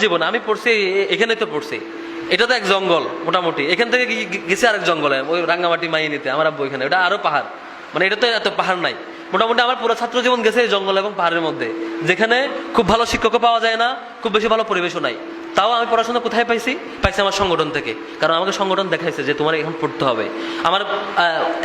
জীবনে আমি পড়ছি এখানে তো পড়ছি, এটা তো এক জঙ্গল মোটামুটি, এখান থেকে গেছি আরেক জঙ্গলে, ওই রাঙ্গামাটি মাইনিতে আমার আব্বু এখানে, এটা আরো পাহাড়, মানে এটা তো এত পাহাড় নাই। মোটামুটি আমার পুরো ছাত্র জীবন গেছে এই জঙ্গল এবং পাহাড়ের মধ্যে, যেখানে খুব ভালো শিক্ষকও পাওয়া যায় না, খুব বেশি ভালো পরিবেশও নাই। তাও আমি পড়াশোনা কোথায় পাইছি আমার সংগঠন থেকে, কারণ আমাকে সংগঠন দেখাইছে যে তোমার এখন পড়তে হবে। আমার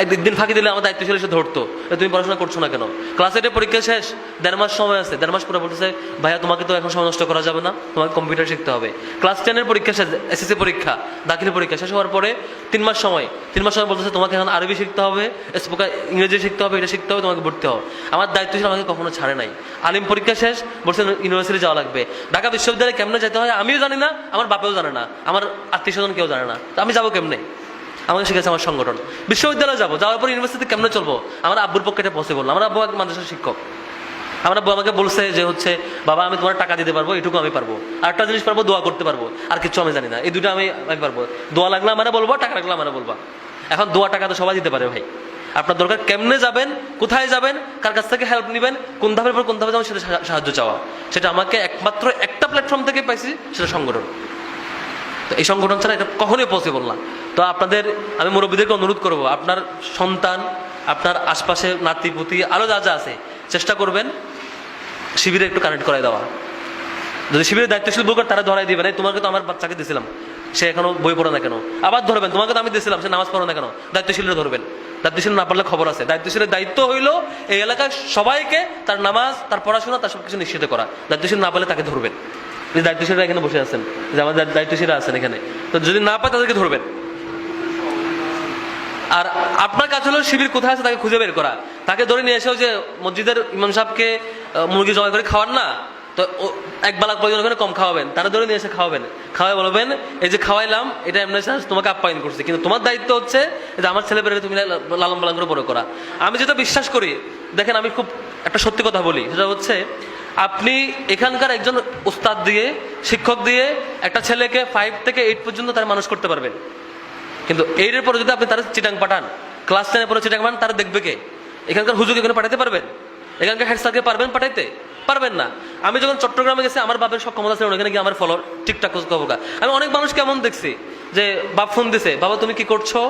একদিন ফাঁকি দিলে আমার দায়িত্বশীল এসে ধরতো, তুমি পড়াশোনা করছো না কেন? ক্লাস 8 পরীক্ষা শেষ, 1.5 মাস সময় আছে, 1.5 মাস পরে বলতেছে ভাইয়া তোমাকে তো এখন সময় নষ্ট করা যাবে না, তোমাকে কম্পিউটার শিখতে হবে। ক্লাস 10 পরীক্ষা শেষ, এসএসসি পরীক্ষা, দাখিল পরীক্ষা শেষ হওয়ার পরে 3 মাস সময় বলতেছে তোমাকে এখন আরবি শিখতে হবে, স্পোকেন ইংরেজি শিখতে হবে, এটা শিখতে হবে, তোমাকে ভর্তি হবে। আমার দায়িত্বশীল আমাকে কখনো ছাড়ে নাই। আলিম পরীক্ষা শেষ, বলছে ইউনিভার্সিটি যাওয়া লাগবে। ঢাকা বিশ্ববিদ্যালয়ে কেমনে যেতে হয় আমিও জানি না, আমার বাপেও জানে না, আমার আত্মীয় স্বজন কেউ জানে না, তো আমি যাবো কেমনে? আমাকে শিখেছে আমার সংগঠন। বিশ্ববিদ্যালয়ে যাবো, যাওয়ার পর ইউনিভার্সিটি কেমনে চলবো? আমার আব্বুর পক্ষে এটা পসিবল না। আমার আব্বু এক মাদ্রাসার শিক্ষক, আমার আব্বু আমাকে বলছে যে বাবা আমি তোমার টাকা দিতে পারবো, এটুকু আমি পারবো, আরেকটা জিনিস পারবো দোয়া করতে পারবো, আর কিছু আমি জানি না, এই দুটো আমি পারবো। দোয়া লাগলে মানে বলবো, টাকা লাগলে মানে বলবা। এখন দোয়া টাকা তো সবাই দিতে পারে ভাই, আপনার দরকার কেমনে যাবেন, কোথায় যাবেন, কার কাছ থেকে হেল্প নেবেন, কোন ধাপের পর কোন ধাপে যাবেন, সেটা সাহায্য চাওয়া, সেটা আমাকে একমাত্র একটা প্ল্যাটফর্ম থেকে পাইছি, সেটা সংগঠন। তো এই সংগঠন ছাড়া এটা কখনোই পসিবল না। তো আপনাদের আমি মুরব্বীদেরকে অনুরোধ করবো, আপনার সন্তান, আপনার আশপাশে নাতি পুতি আরো যা যা আছে, চেষ্টা করবেন শিবিরে একটু কানেক্ট করাই দেওয়া। যদি শিবিরের দায়িত্বশীল বলবেন তারা ধরাই দিবেন, এই তোমাকে তো আমার বাচ্চাকে দিয়েছিলাম, সে এখনো বই পড়ে না কেন? আবার ধরবেন, তোমাকে তো আমি দিয়েছিলাম, সে নামাজ পড়ে না কেন? দায়িত্বশীলরা ধরবেন। দায়িত্বশীল না পারলে খবর আছে। দায়িত্বশীলের দায়িত্ব হইলো এই এলাকার সবাইকে তার নামাজ, তার পড়াশোনা, তার সবকিছু নিশ্চিত করা। দায়িত্বশীল না পারলে তাকে ধরবেন। যে দায়িত্বশীলরা এখানে বসে আছেন, যে আমাদের দায়িত্বশীলরা আছেন এখানে, তো যদি না পায় তাদেরকে ধরবেন। আর আপনার কাছে হলো শিবির কোথায় আছে তাকে খুঁজে বের করা, তাকে ধরে নিয়ে এসেও যে মসজিদের ইমাম সাহেবকে মুরগি জবাই করে খাওয়ান না, তো এক বেলা প্রয়োজন ওখানে কম খাওয়াবেন, তারা ধরে নিয়ে এসে খাওয়াবেন, খাওয়াই বলবেন এই যে খাওয়াইলাম এটা এমনি তোমাকে আপ্যায়ন করছি, কিন্তু তোমার দায়িত্ব হচ্ছে যে আমার ছেলে পেলে তুমি লালন পালন করে বড় করা। আমি যেটা বিশ্বাস করি, দেখেন আমি খুব একটা সত্যি কথা বলি, সেটা হচ্ছে আপনি এখানকার একজন উস্তাদ দিয়ে, শিক্ষক দিয়ে একটা ছেলেকে 5 থেকে 8 পর্যন্ত তারা মানুষ করতে পারবেন, কিন্তু 8 এর পরে যদি আপনি তারা চিটাং পাঠান, ক্লাস 10 এর পরে চিটাং পাঠান, তারা দেখবে কে? এখানকার হুজুরকে এখানে পাঠাতে পারবেন? এখানকার হেড স্যারকে পারবেন পাঠাইতে? পারবেন না। আমি যখন চট্টগ্রামে গেছি, আমার বাপের সব ক্ষমতা ছিল ওখানে গিয়ে আমার ফলোয়ার ঠিকঠাক খবর। আমি অনেক মানুষ কেমন দেখছি যে বাপ ফোন দিছে, বাবা তুমি কি করছো?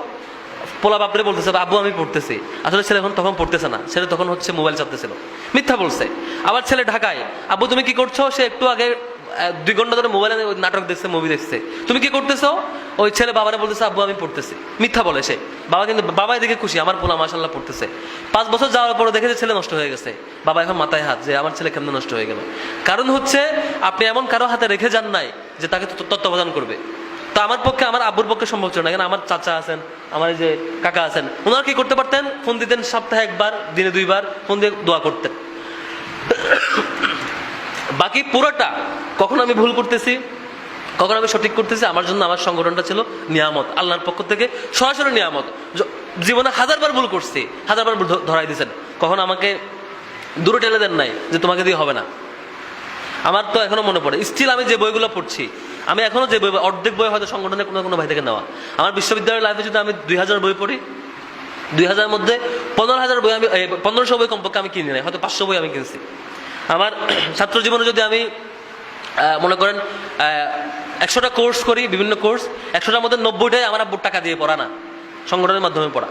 পোলা বাপরে বলতেছে আব্বু আমি পড়তেছি, আসলে ছেলে এখন তখন পড়তেছে না, ছেলে তখন মোবাইল চাপতেছিল, মিথ্যা বলছে। আবার ছেলে ঢাকায়, আব্বু তুমি কি করছো? সে একটু আগে 2 ঘন্টা ধরে মোবাইলে নাটক দেখছে, মুভি দেখছে। তুমি কি করতেছো? ওই ছেলে বাবারে বলতেছে আব্বু আমি পড়তেছি, মিথ্যা বলে সে। বাবা কিন্তু বাবা এদিকে খুশি, আমার পোলা মাশাআল্লাহ পড়তেছে। 5 বছর যাওয়ার পরে দেখে যে ছেলে নষ্ট হয়ে গেছে, বাবা এখন মাথায় হাত যে আমার ছেলে কেমন নষ্ট হয়ে গেল। কারণ হচ্ছে আপনি এমন কারো হাতে রেখে যান নাই যে তাকে তত্ত্বাবধান করবে। তো আমার পক্ষে, আমার আব্বুর পক্ষে সম্ভব ছিল না, কেন আমার চাচা আছেন, আমার যে কাকা আছেন, ওনারা কি করতে পারতেন? ফোন দিতেন সপ্তাহে 1 বার, দিনে 2 বার ফোন দিয়ে দোয়া করতেন। বাকি পুরোটা কখন আমি ভুল করতেছি, কখন আমি সঠিক করতেছি, আমার জন্য আমার সংগঠনটা ছিল নিয়ামত, আল্লাহর পক্ষ থেকে সরাসরি নিয়ামত। জীবনে 1000 বার ভুল করছি, 1000 বার ধরাই দিয়েছেন, কখন আমাকে দূরে টেনে দেন নাই যে তোমাকে দিয়ে হবে না। আমার তো এখনো মনে পড়ে, স্টিল আমি যে বইগুলো পড়ছি, আমি এখনো যে বই, অর্ধেক বই হয়তো সংগঠনের কোনো কোনো ভাই থেকে নেওয়া। আমার বিশ্ববিদ্যালয়ের লাইফে যদি আমি 2000 বই পড়ি, 2000 মধ্যে 15,000 বই আমি 1500 বই কমপক্ষে আমি কিনি নাই, হয়তো 500 বই আমি কিনছি। আমার ছাত্র জীবনে যদি আমি মনে করেন 100টা কোর্স করি, বিভিন্ন কোর্স, 100টার মধ্যে 90টাই আমার আব্বুর টাকা দিয়ে পড়া না, সংগঠনের মাধ্যমে পড়া।